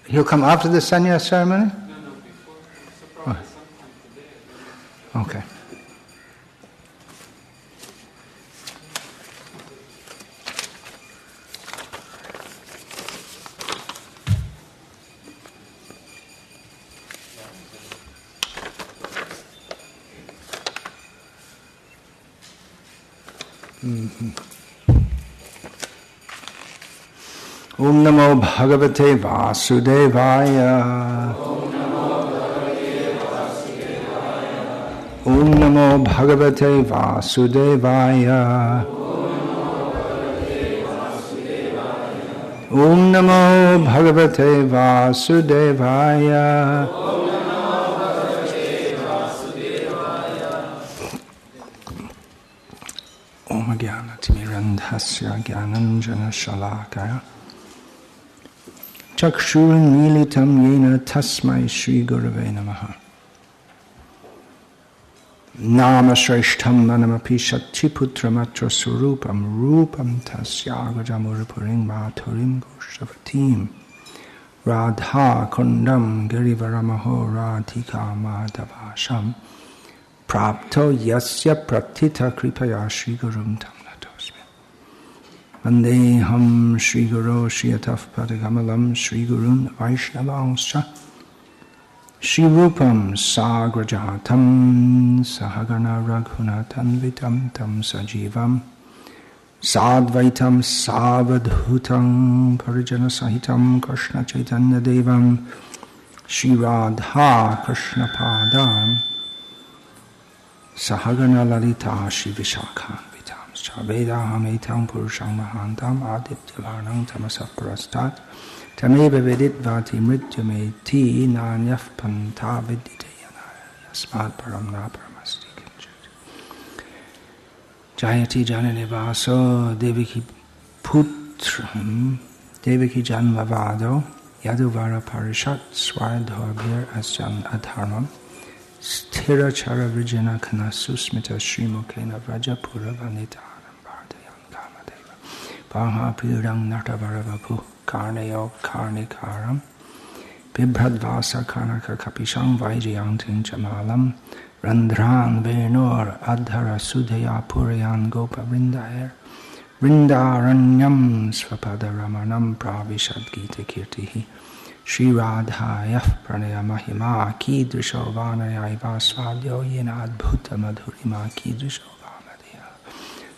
He'll come after the sannyas ceremony? No, before. So probably sometime today. Okay. Om Namo Bhagavate Vasudevaya. Om Namo Bhagavate Vasudevaya. Om Namo Bhagavate Vasudevaya. Om Jnana-timirandhasya Jnananjana Shalakaya Chakshurunmilitam Yena Tasmai Shri Gurave Namaha. Nama Shreshtham Manamapi Shakti-putramatra Surupam Rupam Tasyagajamurapurim Bhaturim Goshavatim Radha Kundam Girivaramaho Radhika Madhavasham Prapto Yasya Pratita Kripaya Shri Gurum Tam Natosmi Vandeham Shri Guru Shriyataf Padagamalam Shri Gurun Vaishnavangscha Shri Rupam Sagrajatam Sahagana Raghunatan Vitam Tam Sajivam Sadvaitam Savadhutam Parijana Sahitam Krishna Chaitanya Devam Shri Radha Krishna Padam Sahagana Lalita Shri Vishakha Vitam Chaveda Etam Purusham Mahantam Aditya Varnam Tamasaparastat Tameva Vedit Vati Mrityameti Nanyaf Panta Viditayanaya Yasmad Paramna Paramasti Kinchit Jayati Jananivaso Devaki Putram Devaki Janmavado Yaduvara Parishat Swaradharbhir Asjan Adharmam Sthira Chara Vijana Kanasusmita Srimukena Vrajapura Vanitaram Bhartayan Kamadeva Baha Purang Natavaravapu Karnayo Karnikaram Bibhradvasa Karnaka Kapisham Vaijayantin Jamalam Randran Venur Adhara Sudhaya Purayan Gopa Vrindaer Vrindaranyam Svapadaramanam Pravishad Gita Kirtihi Shri Radhaya Pranaya Mahima Kidrisho Vanaya Vasvadyo Yena Adbhuta Madhurima Kidrisho Vanadya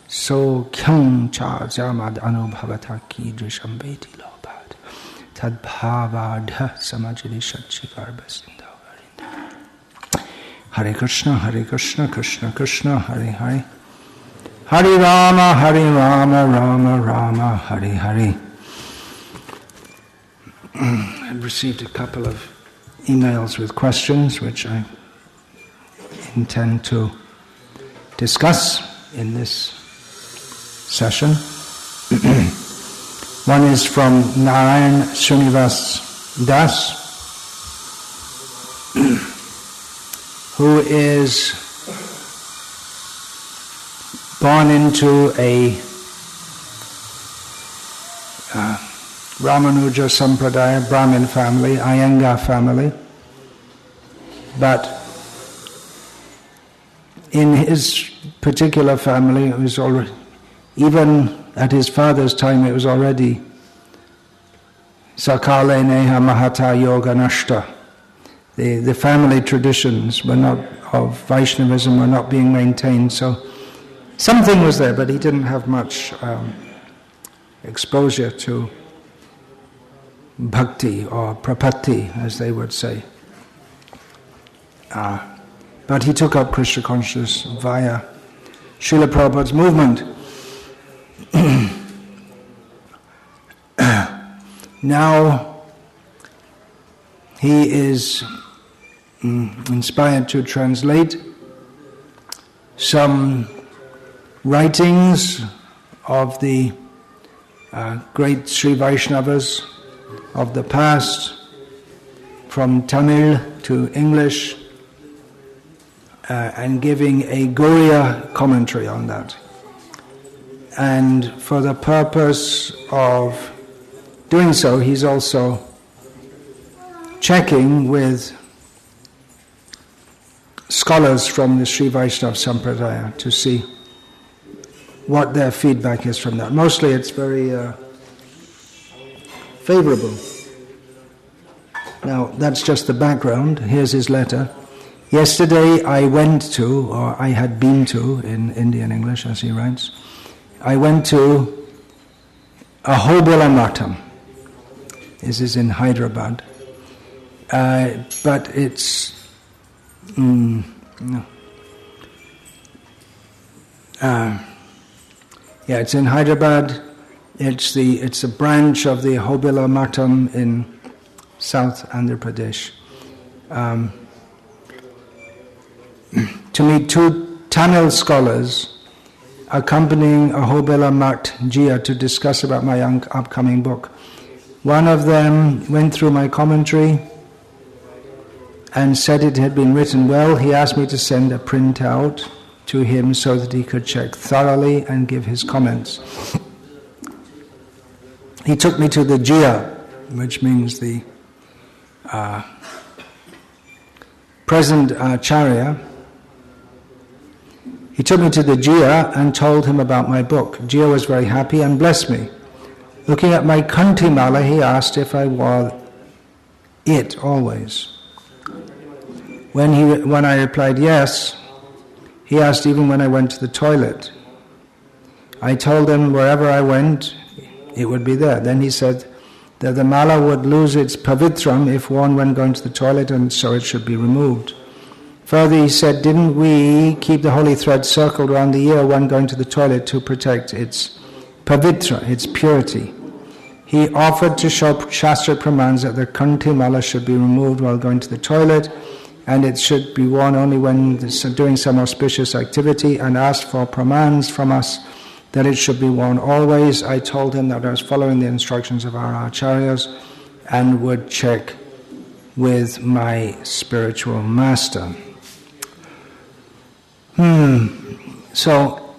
So Kyung Cha Jamad Anubhavata Kidrisham Beti Lobad Tadbhavadha Samajili Shatchikarbha Sindhavarinda Hare Krishna Krishna Krishna Hare Hare Hare Rama Rama Rama Hare Hare. I've received a couple of emails with questions which I intend to discuss in this session. One is from Narayan Srinivas Das, who is born into a Ramanuja Sampradaya Brahmin family, Iyengar family, but in his particular family, it was already, even at his father's time, it was already Sakale Neha Mahata Yoga Nashta. The family traditions were not of Vaishnavism were not being maintained, so something was there, but he didn't have much exposure to Bhakti or Prapatti, as they would say. But he took up Krishna consciousness via Srila Prabhupada's movement. Now he is inspired to translate some writings of the great Sri Vaishnavas of the past, from Tamil to English, and giving a Gauriya commentary on that. And for the purpose of doing so, he's also checking with scholars from the Sri Vaishnava Sampradaya to see what their feedback is from that. Mostly it's very favorable. Now, that's just the background. Here's his letter. Yesterday I went to, or I had been to, in Indian English as he writes, I went to Ahobila Matam. This is in Hyderabad. But it's... it's in Hyderabad. It's a branch of the Ahobila Matam in South Andhra Pradesh. To meet two Tamil scholars accompanying Ahobila Mat Jia to discuss about my upcoming book. One of them went through my commentary and said it had been written well. He asked me to send a printout to him so that he could check thoroughly and give his comments. He took me to the Jia, which means the present Acharya. He took me to the Jia and told him about my book. Jia was very happy and blessed me. Looking at my Kanti Mala, he asked if I wore it always. When I replied yes, he asked even when I went to the toilet. I told him wherever I went, it would be there. Then he said that the mala would lose its pavitram if worn when going to the toilet, and so it should be removed. Further, he said, didn't we keep the holy thread circled around the ear when going to the toilet to protect its pavitra, its purity? He offered to show Shastra Pramans that the Kanti Mala should be removed while going to the toilet, and it should be worn only when doing some auspicious activity, and asked for Pramans from us that it should be worn always. I told him that I was following the instructions of our acharyas and would check with my spiritual master. So,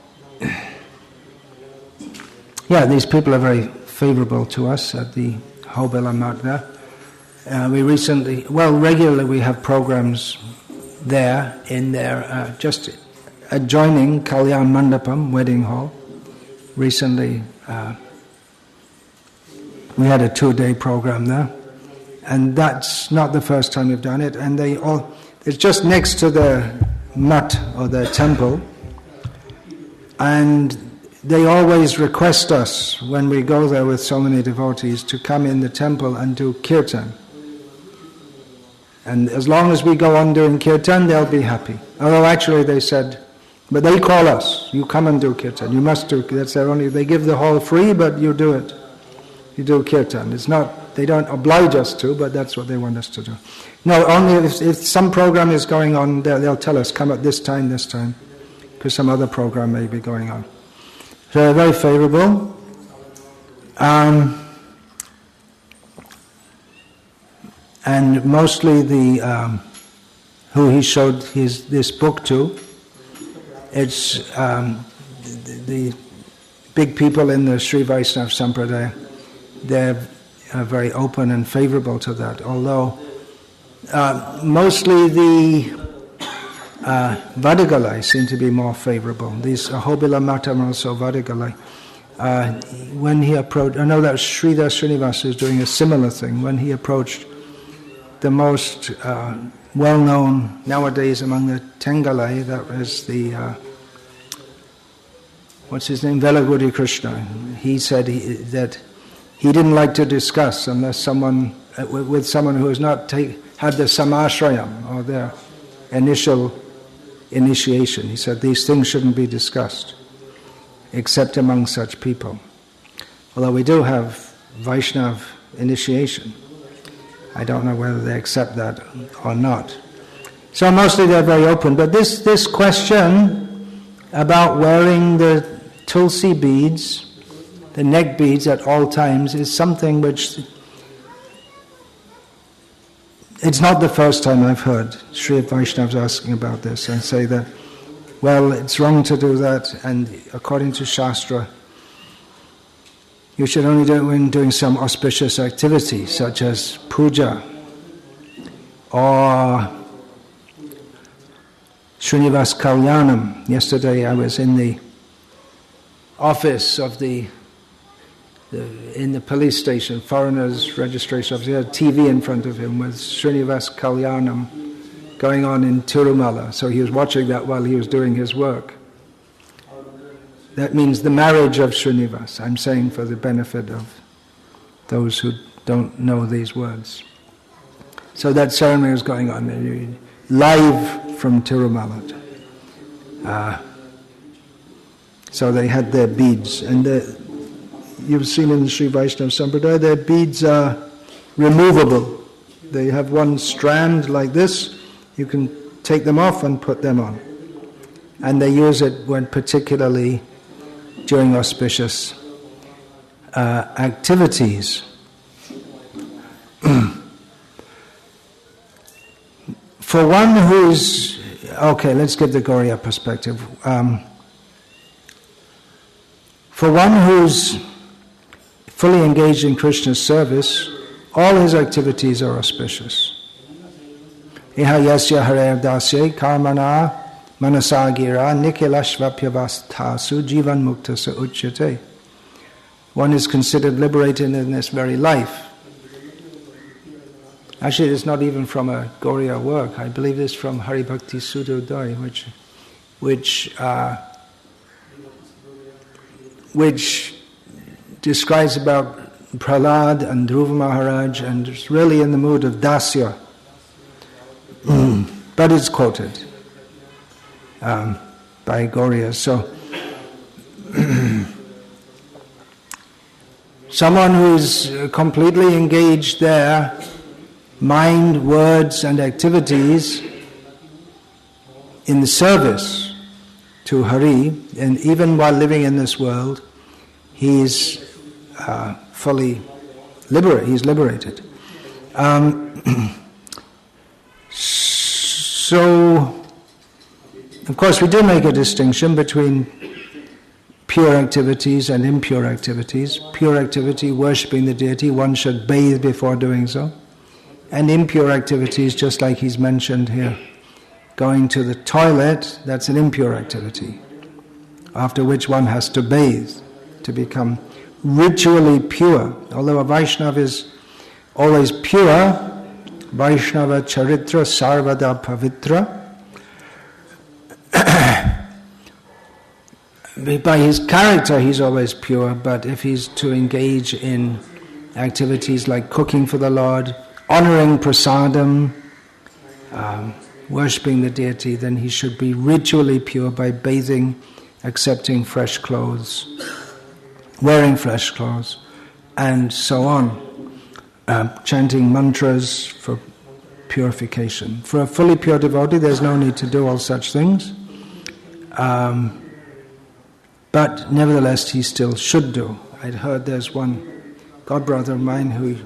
these people are very favorable to us at the Ahobila Mat there. Regularly we have programs there in their, just adjoining Kalyan Mandapam, wedding hall. Recently, we had a 2-day program there, and that's not the first time we've done it. And it's just next to the mat or the temple, and they always request us when we go there with so many devotees to come in the temple and do kirtan. And as long as we go on doing kirtan, they'll be happy. Although actually they said, but they call us, you come and do kirtan, you must do, that's their only, they give the hall free, but you do it. You do kirtan. It's not, they don't oblige us to, but that's what they want us to do. No, only if some program is going on, they'll tell us, come at this time, because some other program may be going on. So they're very favorable. And mostly who he showed this book to, it's the big people in the Sri Vaishnava Sampradaya. They're very open and favorable to that, although mostly the Vadagalai seem to be more favorable. These Ahobila Matam are also Vadagalai. When he approached, I know that Sridhar Srinivas is doing a similar thing. When he approached the most well-known nowadays among the Tengalai, that was the, what's his name, Velagudi Krishna. He said that he didn't like to discuss unless with someone who has not had the samashrayam, or their initial initiation. He said these things shouldn't be discussed, except among such people. Although we do have Vaishnav initiation. I don't know whether they accept that or not. So mostly they're very open. But this question about wearing the tulsi beads, the neck beads at all times, is something which, it's not the first time I've heard Sri Vaishnavas asking about this and say that, well, it's wrong to do that, and according to Shastra, You should only do it when doing some auspicious activity, such as puja, or Srinivas Kalyanam. Yesterday I was in the office of in the police station, foreigners registration office. He had a TV in front of him with Srinivas Kalyanam going on in Tirumala. So he was watching that while he was doing his work. That means the marriage of Srinivas. I'm saying for the benefit of those who don't know these words. So that ceremony was going on live from Tirumala. So they had their beads, and you've seen in the Sri Vaishnava Sampradaya, their beads are removable. They have one strand like this. You can take them off and put them on. And they use it when particularly during auspicious activities. For one who's... Okay, let's give the Gauriya perspective. For one who's fully engaged in Krishna's service, all his activities are auspicious. Iha yasya harer dasya karmana manasagira nikilashvapyavastasu jivan muktasa uchyate. One is considered liberated in this very life. Actually, it's not even from a Gauriya work. I believe it's from Hari Bhakti Sudodai, which describes about Prahlad and Dhruva Maharaj, and it's really in the mood of dasya. But it's quoted by Gauriya. So, someone who's completely engaged there, mind, words and activities in the service to Hari, and even while living in this world, he's fully liberated. So, of course, we do make a distinction between pure activities and impure activities. Pure activity, worshipping the deity, one should bathe before doing so. And impure activities, just like he's mentioned here, going to the toilet, that's an impure activity, after which one has to bathe to become ritually pure. Although a Vaishnava is always pure, Vaishnava charitra sarvada pavitra. By his character he's always pure, but if he's to engage in activities like cooking for the Lord, honoring prasadam, worshipping the deity, then he should be ritually pure by bathing, accepting fresh clothes, wearing fresh clothes, and so on. Chanting mantras for purification. For a fully pure devotee, there's no need to do all such things. But nevertheless, he still should do. I'd heard there's one godbrother of mine who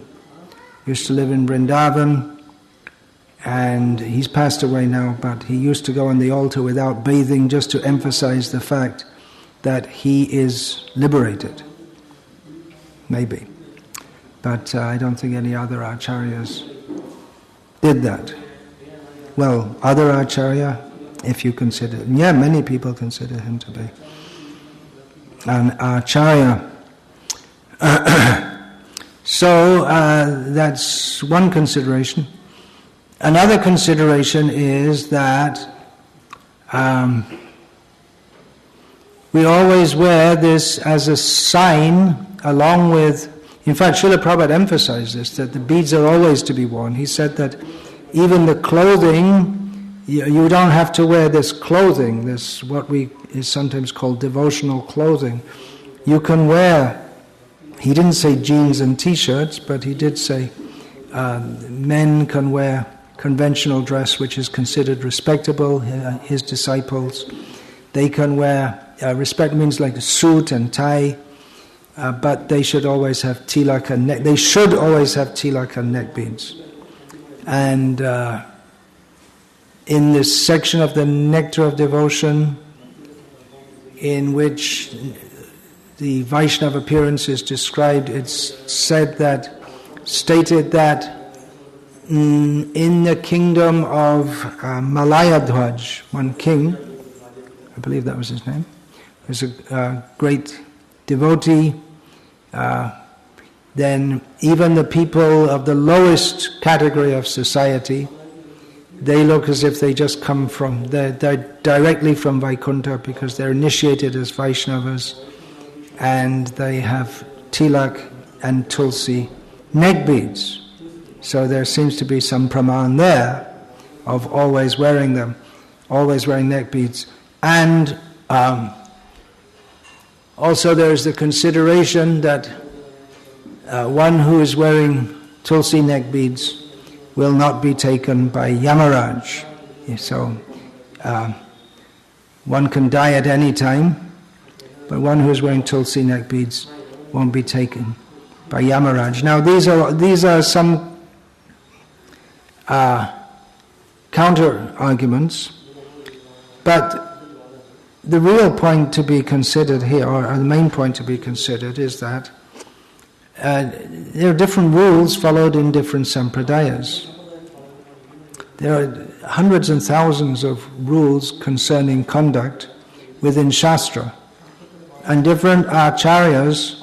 used to live in Vrindavan, and he's passed away now, but he used to go on the altar without bathing just to emphasize the fact that he is liberated. Maybe. But I don't think any other acharyas did that. Well, other acharya, if you consider, many people consider him to be an acharya. So that's one consideration. Another consideration is that we always wear this as a sign along with, in fact, Srila Prabhupada emphasized this, that the beads are always to be worn. He said that even the clothing, you don't have to wear this clothing, this what is sometimes called devotional clothing. You can wear, he didn't say jeans and t-shirts, but he did say men can wear conventional dress which is considered respectable, his disciples. They can wear, respect means like a suit and tie, but they should always have tilak and neck. They should always have tilak and neck beads. And in this section of the Nectar of Devotion, in which the Vaishnava appearances described, it's stated that in the kingdom of Malayadhwaj, one king, I believe that was his name, was a great devotee. Then even the people of the lowest category of society, they look as if they just come from, they're directly from Vaikuntha because they're initiated as Vaishnavas and they have tilak and tulsi neck beads. So there seems to be some praman there of always wearing them, always wearing neck beads. And also there is the consideration that one who is wearing tulsi neck beads will not be taken by Yamaraj. So one can die at any time, but one who is wearing tulsi neck beads won't be taken by Yamaraj. Now these are some counter arguments, but the real point to be considered here, or the main point to be considered, is that there are different rules followed in different sampradayas. There are hundreds and thousands of rules concerning conduct within Shastra, and different acharyas,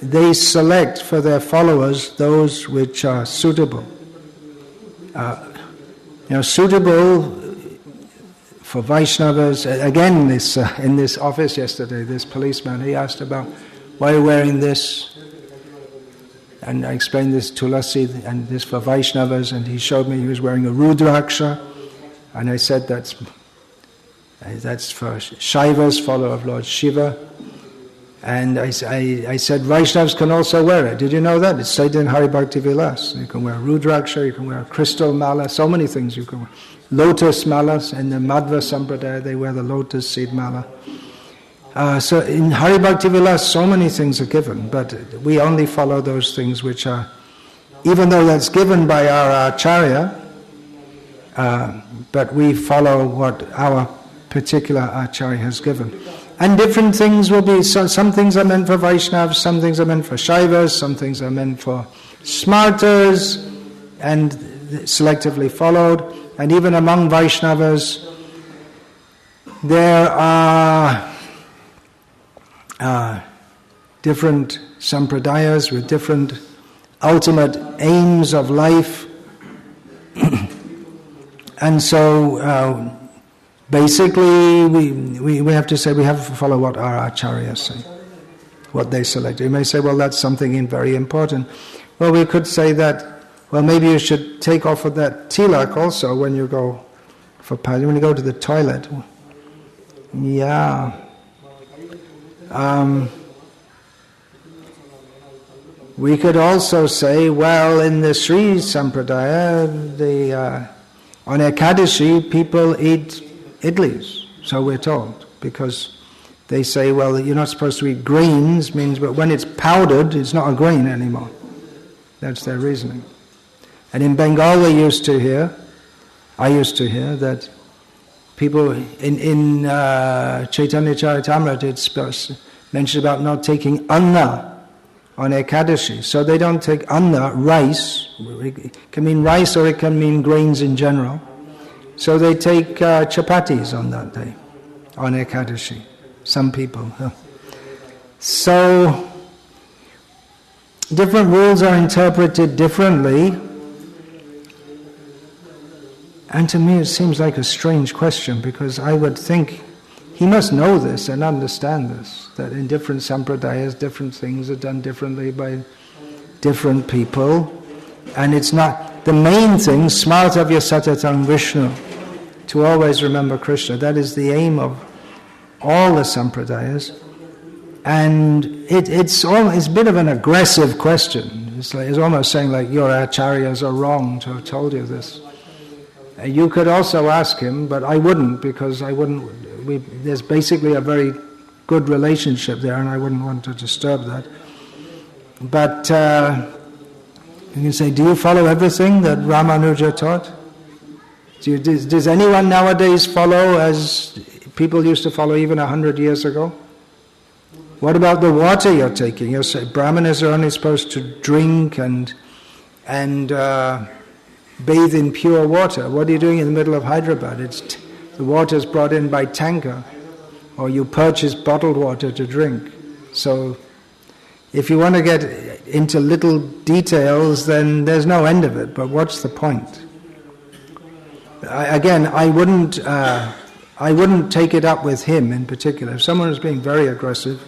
they select for their followers those which are suitable. Suitable for Vaishnavas. Again, in this office yesterday, this policeman, he asked about, why are you wearing this? And I explained this Tulasi and this for Vaishnavas, and he showed me he was wearing a Rudraksha, and I said that's for Shaivas, follower of Lord Shiva. And I said Vaishnavas can also wear it. Did you know that? It's said in Hari Bhakti Vilas. You can wear Rudraksha, you can wear a crystal mala, so many things you can wear. Lotus malas, in the Madhva Sampradaya they wear the lotus seed mala. So in Hari Bhakti Vilas so many things are given, but we only follow those things which are, even though that's given by our Acharya, but we follow what our particular Acharya has given. And different things will be, so some things are meant for Vaishnavas, some things are meant for Shaivas, some things are meant for Smartas, and selectively followed. And even among Vaishnavas, there are different sampradayas with different ultimate aims of life. And so basically we have to say we have to follow what our acharyas say, what they select. You may say, well, that's something very important. Well, we could say that, well, maybe you should take off of that tilak also when you go when you go to the toilet. Yeah. We could also say, well, in the Sri Sampradaya, on Ekadashi, people eat idlis, so we're told, because they say, well, you're not supposed to eat grains, but when it's powdered, it's not a grain anymore. That's their reasoning. And in Bengal, I used to hear that people in Chaitanya Charitamrita, it's mentioned about not taking anna on Ekadashi. So they don't take anna, rice. It can mean rice or it can mean grains in general. So they take chapatis on that day, on Ekadashi. Some people. So different rules are interpreted differently. And to me it seems like a strange question, because I would think he must know this and understand this, that in different sampradayas, different things are done differently by different people. And it's not the main thing, smartavya satatang Vishnu, to always remember Krishna. That is the aim of all the sampradayas. And it's a bit of an aggressive question. It's almost saying like, your acharyas are wrong to have told you this. You could also ask him, but I wouldn't, because there's basically a very good relationship there, and I wouldn't want to disturb that. But you can say, do you follow everything that Ramanuja taught? Does anyone nowadays follow as people used to follow even 100 years ago? What about the water you're taking? You say Brahmanas are only supposed to drink and bathe in pure water. What are you doing in the middle of Hyderabad? The water is brought in by tanker, or you purchase bottled water to drink. So if you want to get into little details, then there's no end of it, but what's the point? I wouldn't take it up with him in particular. If someone is being very aggressive,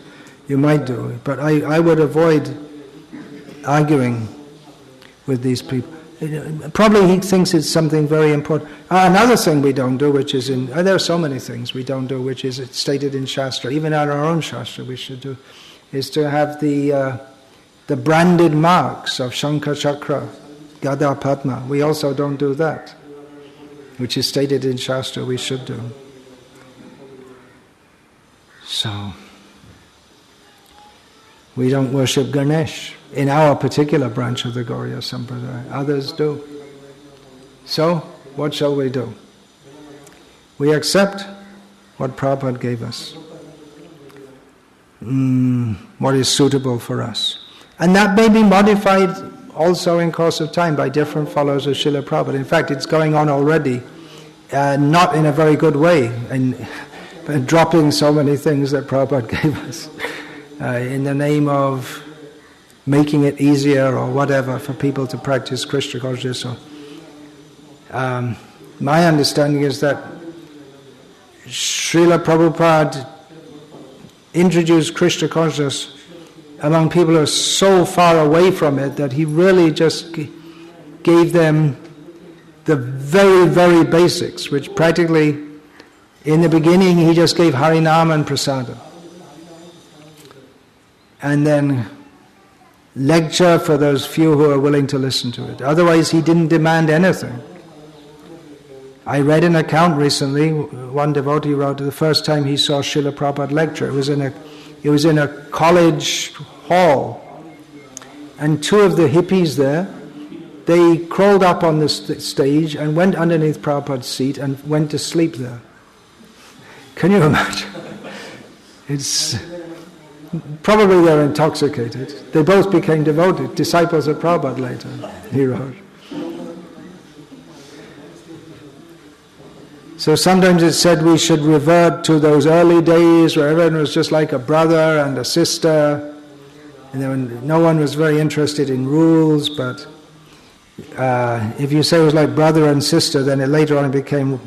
you might do it, but I would avoid arguing with these people. Probably he thinks it's something very important. Another thing we don't do, which is there are so many things we don't do, which is stated in Shastra, even in our own Shastra we should do, is to have the branded marks of Shankha Chakra, Gada Padma. We also don't do that, which is stated in Shastra we should do. So, we don't worship Ganesh in our particular branch of the Gauriya Sampradaya. Others do. So, what shall we do? We accept what Prabhupada gave us, what is suitable for us. And that may be modified also in course of time by different followers of Srila Prabhupada. In fact, it's going on already, not in a very good way, and dropping so many things that Prabhupada gave us in the name of making it easier or whatever for people to practice Krishna consciousness. So, my understanding is that Srila Prabhupada introduced Krishna consciousness among people who are so far away from it that he really just gave them the very, very basics, which practically, in the beginning, he just gave Harinam and Prasada. And then lecture for those few who are willing to listen to it. Otherwise, he didn't demand anything. I read an account recently, one devotee wrote, the first time he saw Srila Prabhupada lecture, it was in a college hall. And two of the hippies there, they crawled up on the stage and went underneath Prabhupada's seat and went to sleep there. Can you imagine? It's probably they're intoxicated. They both became devoted, disciples of Prabhupada later, he wrote. So sometimes it's said we should revert to those early days where everyone was just like a brother and a sister, and then no one was very interested in rules, but if you say it was like brother and sister, then it later on became,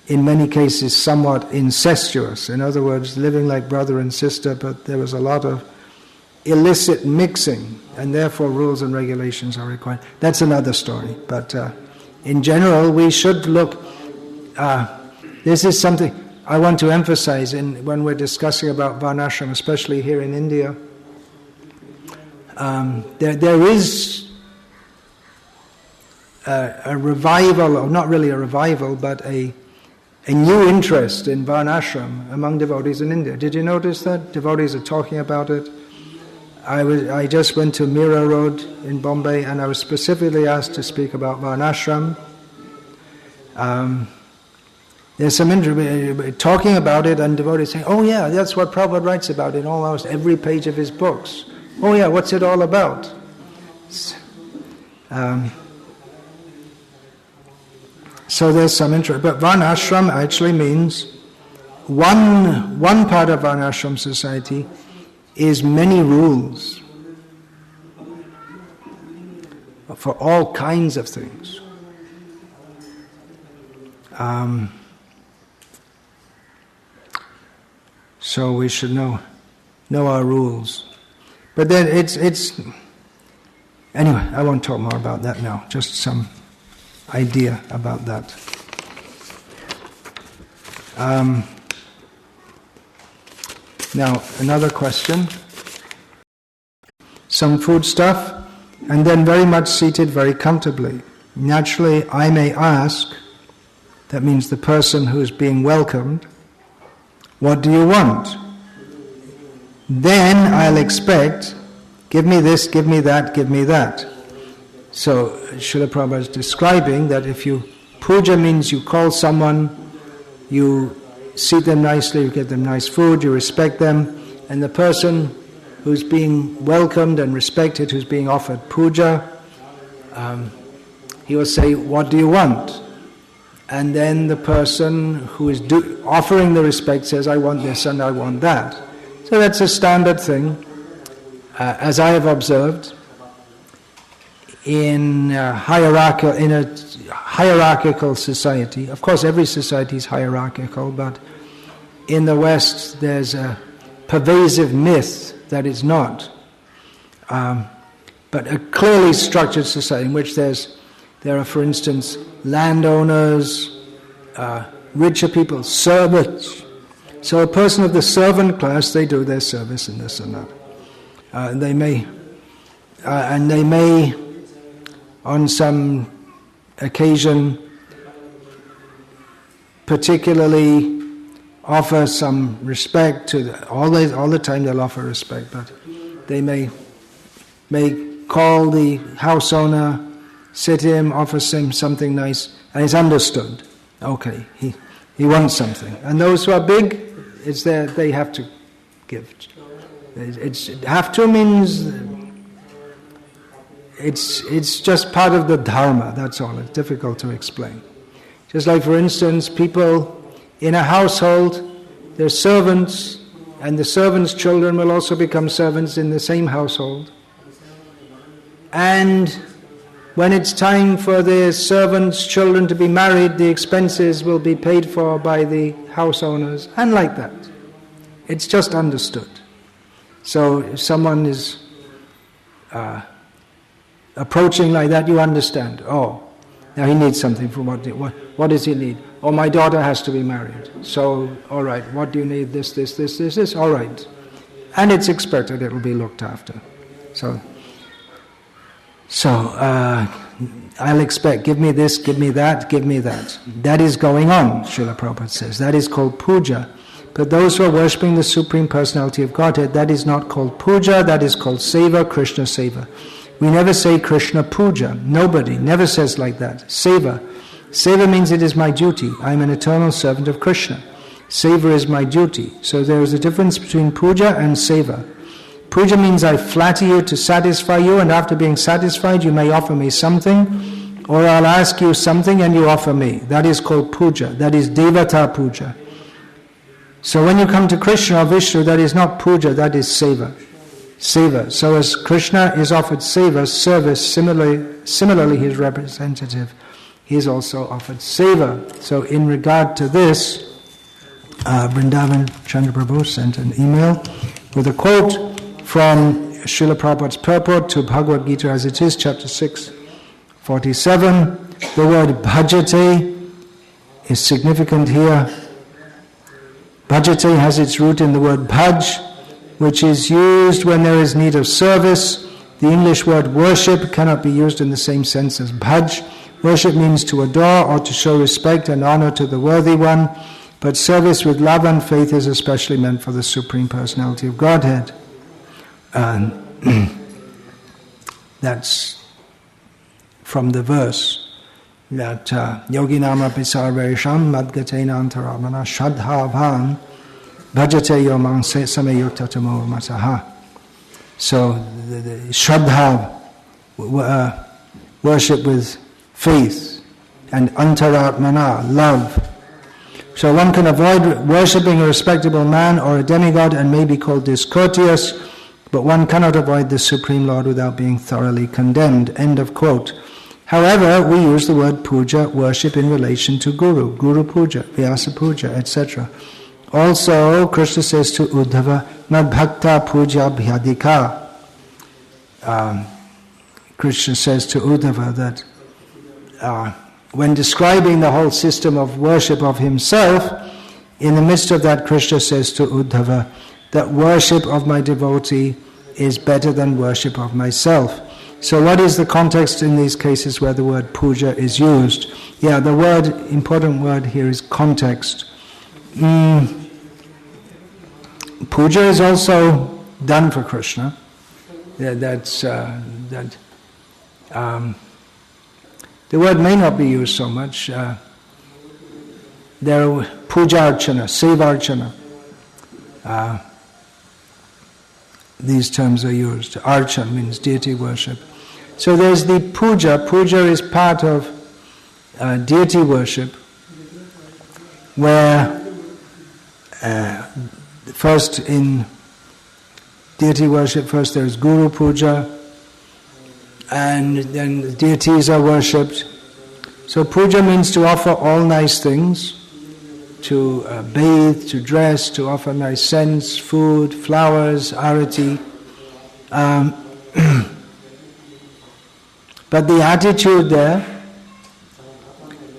in many cases, somewhat incestuous. In other words, living like brother and sister, but there was a lot of illicit mixing, and therefore rules and regulations are required. That's another story. But in general, we should look. This is something I want to emphasize when we're discussing about Varnashram, especially here in India. There is a revival, or not really a revival, but a new interest in Varnashram among devotees in India. Did you notice that? Devotees are talking about it. I just went to Mira Road in Bombay, and I was specifically asked to speak about Varnashram. There's some talking about it, and devotees saying, "Oh yeah, that's what Prabhupada writes about in almost every page of his books." Oh yeah, what's it all about? So there's some interest, but Varnashram actually means one part of Varnashram society is many rules for all kinds of things. So we should know our rules. But then it's anyway, I won't talk more about that now, just some idea about that. Now, another question. Some food stuff, and then very much seated very comfortably. Naturally, I may ask, that means the person who is being welcomed, what do you want? Then I'll expect, give me this, give me that, give me that. So Srila Prabhupada is describing that if you, puja means you call someone, you seat them nicely, you give them nice food, you respect them, And the person who's being welcomed and respected, who's being offered puja, he will say, "What do you want?" And then the person who is offering the respect says, "I want this and I want that." So that's a standard thing, as I have observed, in a hierarchical society. Of course, every society is hierarchical, but in the West there's a pervasive myth that it's not. But a clearly structured society in which there are, for instance, landowners, richer people, servants. So a person of the servant class, they do their service in this and that. They may, on some occasion, particularly offer some respect to all the time they'll offer respect, but they may call the house owner, sit him, offer him something nice, and it's understood. Okay, he wants something. And those who are big, it's there, they have to give. Have to means it's just part of the dharma, that's all. It's difficult to explain. Just like, for instance, people in a household, they're servants, and the servants' children will also become servants in the same household. And when it's time for the servants' children to be married, the expenses will be paid for by the house owners, and like that. It's just understood. So if someone is approaching like that, you understand. Oh, now he needs something from what does he need? Oh, my daughter has to be married. So, all right, what do you need? This. All right. And it's expected it will be looked after. So I'll expect, give me this, give me that, give me that. That is going on, Srila Prabhupada says. That is called puja. But those who are worshipping the Supreme Personality of Godhead, that is not called puja, that is called seva, Krishna seva. We never say Krishna puja. Nobody never says like that. Seva. Seva means it is my duty. I am an eternal servant of Krishna. Seva is my duty. So there is a difference between puja and seva. Puja means I flatter you to satisfy you, and after being satisfied you may offer me something, or I'll ask you something and you offer me. That is called puja. That is devata puja. So when you come to Krishna or Vishnu, that is not puja, that is seva. Seva. So as Krishna is offered seva, service, similarly his representative, he is also offered seva. So in regard to this, Vrindavan Chandra Prabhu sent an email with a quote from Srila Prabhupada's purport to Bhagavad Gita as it is, chapter 6, 47. The word bhajate is significant here. Bhajate has its root in the word bhaj, which is used when there is need of service. The English word worship cannot be used in the same sense as bhaj. Worship means to adore or to show respect and honor to the worthy one, but service with love and faith is especially meant for the Supreme Personality of Godhead. That's from the verse that Yoginam api sarvesham madgatena antaramana shadhavan bhajate yomang samayuktatamo masaha. So the shraddha, worship with faith, and antaratmana, love. So one can avoid worshipping a respectable man or a demigod and may be called discourteous, but one cannot avoid the Supreme Lord without being thoroughly condemned. End of quote. However, we use the word puja, worship, in relation to Guru puja, Vyasa puja, etc. Also, Krishna says to Uddhava, Mad bhakta puja bhyadika. Krishna says to Uddhava that when describing the whole system of worship of himself, in the midst of that, Krishna says to Uddhava that worship of my devotee is better than worship of myself. So what is the context in these cases where the word puja is used? Yeah, the important word here is context. Puja is also done for Krishna. The word may not be used so much. There are puja archana, seva archana. these terms are used. Archa means deity worship. So there's the puja. Puja is part of deity worship, where first in deity worship, first there's Guru Puja, and then the deities are worshipped. So puja means to offer all nice things, to bathe, to dress, to offer nice scents, food, flowers, arati. But the attitude there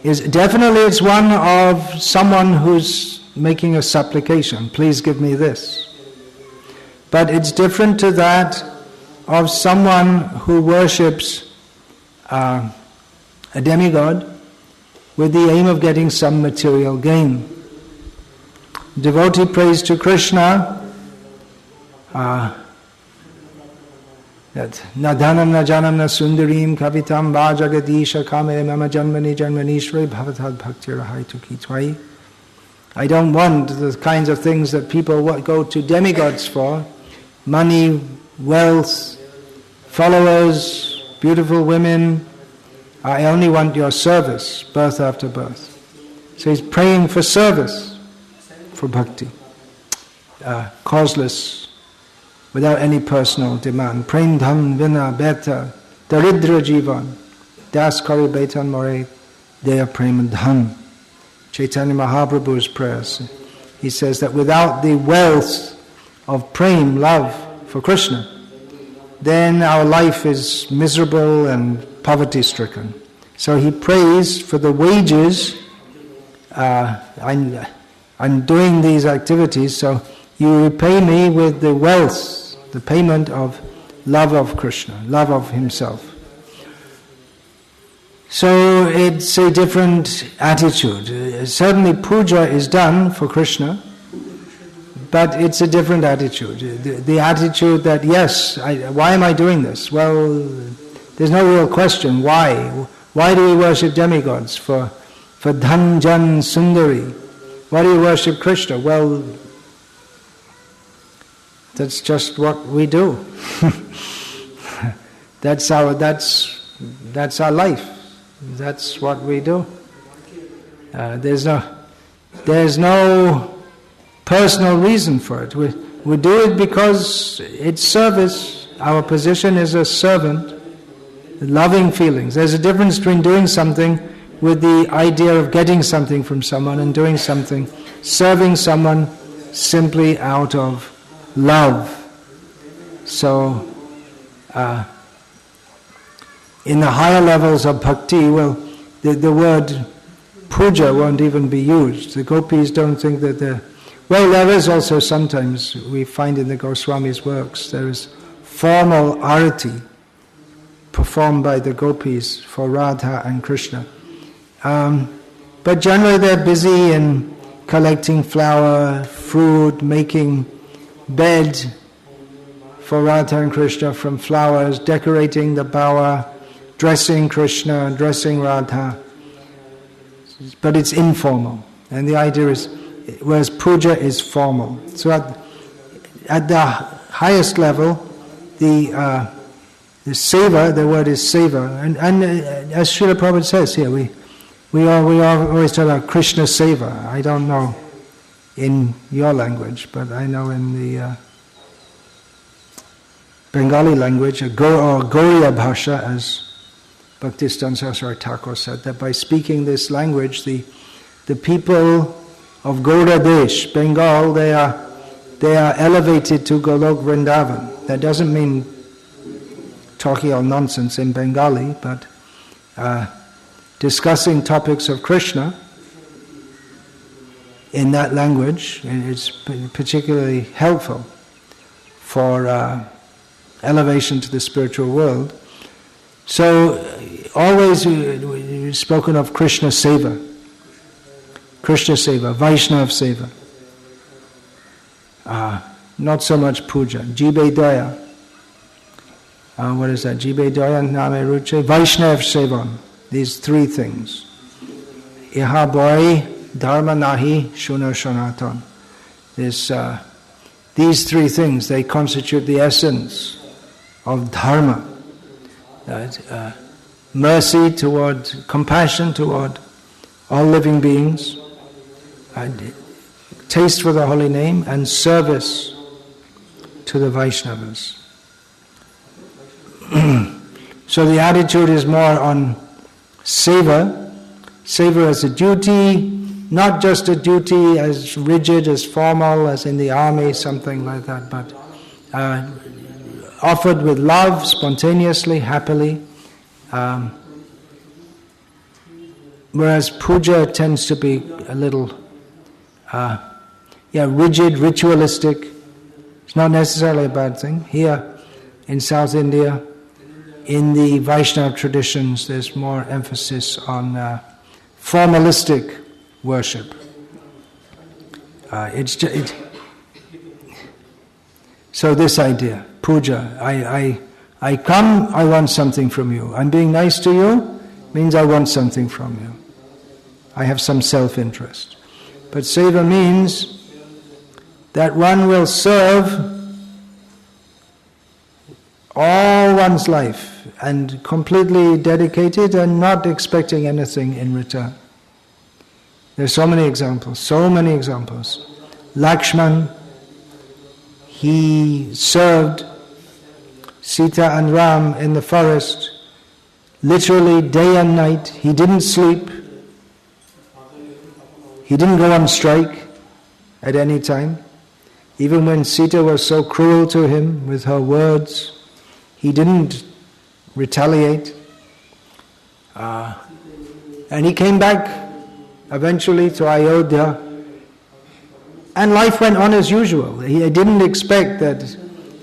is definitely, it's one of someone who's making a supplication, please give me this. But it's different to that of someone who worships a demigod with the aim of getting some material gain. Devotee prays to Krishna that na dhanam na janam na sundarim kavitam va jagadisha kame mama janmani janmanishre bhavatad bhakti rahaitu kitvai. I don't want the kinds of things that people go to demigods for: money, wealth, followers, beautiful women. I only want your service, birth after birth. So he's praying for service, for bhakti, causeless, without any personal demand. Prem dham vina beta daridra jivan das kari betan more deya prem dham. Chaitanya Mahaprabhu's prayers. He says that without the wealth of prem, love for Krishna, then our life is miserable and poverty-stricken. So he prays for the wages. I'm doing these activities, so you repay me with the wealth, the payment of love of Krishna, love of himself. So it's a different attitude. Certainly puja is done for Krishna, but it's a different attitude. The attitude that, yes, why am I doing this? Well, there's no real question. Why? Why do we worship demigods? For dhan, jan, sundari. Why do we worship Krishna? Well, that's just what we do. That's our life. That's what we do. There's no personal reason for it. We do it because it's service. Our position is a servant. Loving feelings. There's a difference between doing something with the idea of getting something from someone and doing something, serving someone simply out of love. So, in the higher levels of bhakti, well, the word puja won't even be used. The gopis don't think that well, there is also sometimes, we find in the Goswami's works, there is formal arati performed by the gopis for Radha and Krishna. But generally they're busy in collecting flour, fruit, making bed for Radha and Krishna from flowers, decorating the bower, dressing Krishna, dressing Radha. But it's informal. And the idea is, whereas puja is formal. So at the highest level, the seva, the word is seva. And as Srila Prabhupada says here, we always talk about Krishna seva. I don't know in your language, but I know in the Bengali language, or Gauriya Bhasha, as Bhaktistan Saraswati Thakur said, that by speaking this language, the people of Gaura Desh, Bengal, they are elevated to Golok Vrindavan. That doesn't mean talking all nonsense in Bengali, but discussing topics of Krishna in that language is particularly helpful for elevation to the spiritual world. So always we've spoken of Krishna Seva, Vaishnava Seva. Not so much puja. Jibe Daya. What is that? Jibe Daya, Name Ruche, Vaishnava Sevan. These three things. Iha boy, dharma nahi, shuna shonatan. these three things, they constitute the essence of dharma. Mercy toward, compassion toward all living beings, and taste for the holy name, and service to the Vaishnavas. So the attitude is more on seva as a duty, not just a duty as rigid, as formal, as in the army, something like that, but offered with love, spontaneously, happily. Whereas puja tends to be a little rigid, ritualistic. It's not necessarily a bad thing. Here in South India, in the Vaishnava traditions, there's more emphasis on formalistic worship. So this idea, puja, I come, I want something from you. I'm being nice to you, means I want something from you. I have some self-interest. But seva means that one will serve all one's life and completely dedicated and not expecting anything in return. There's so many examples. Lakshman, he served Sita and Ram in the forest, literally day and night. He didn't sleep. He didn't go on strike at any time. Even when Sita was so cruel to him with her words, he didn't retaliate. And he came back eventually to Ayodhya, and life went on as usual. He didn't expect that,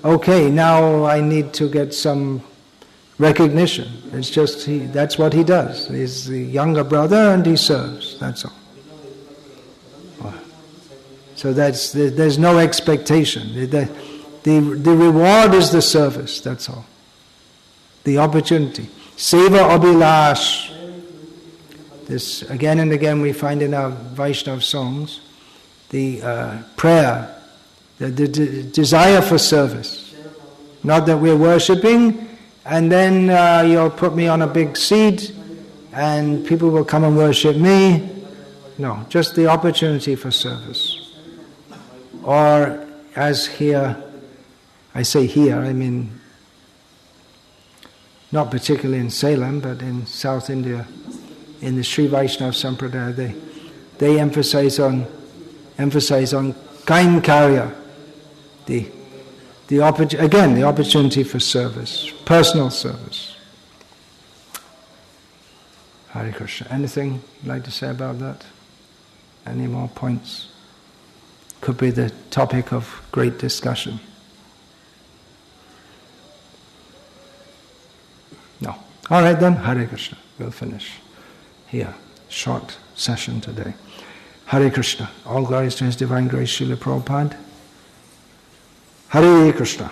okay, now I need to get some recognition. It's just, that's what he does. He's the younger brother and he serves, that's all. So there's no expectation. The reward is the service, that's all. The opportunity. Seva abhilash. This again and again we find in our Vaishnava songs, the prayer, the desire for service. Not that we're worshipping and then you'll put me on a big seat and people will come and worship me. No, just the opportunity for service. Or as here, I say here, I mean not particularly in Salem, but in South India, in the Sri Vaishnava Sampradaya, they emphasize on kainkarya, the opportunity for service, personal service. Hare Krishna. Anything you'd like to say about that? Any more points? Could be the topic of great discussion. No. All right then, Hare Krishna. We'll finish here. Short session today. Hare Krishna. All glories to His Divine Grace, Srila Prabhupada. Hare Krishna.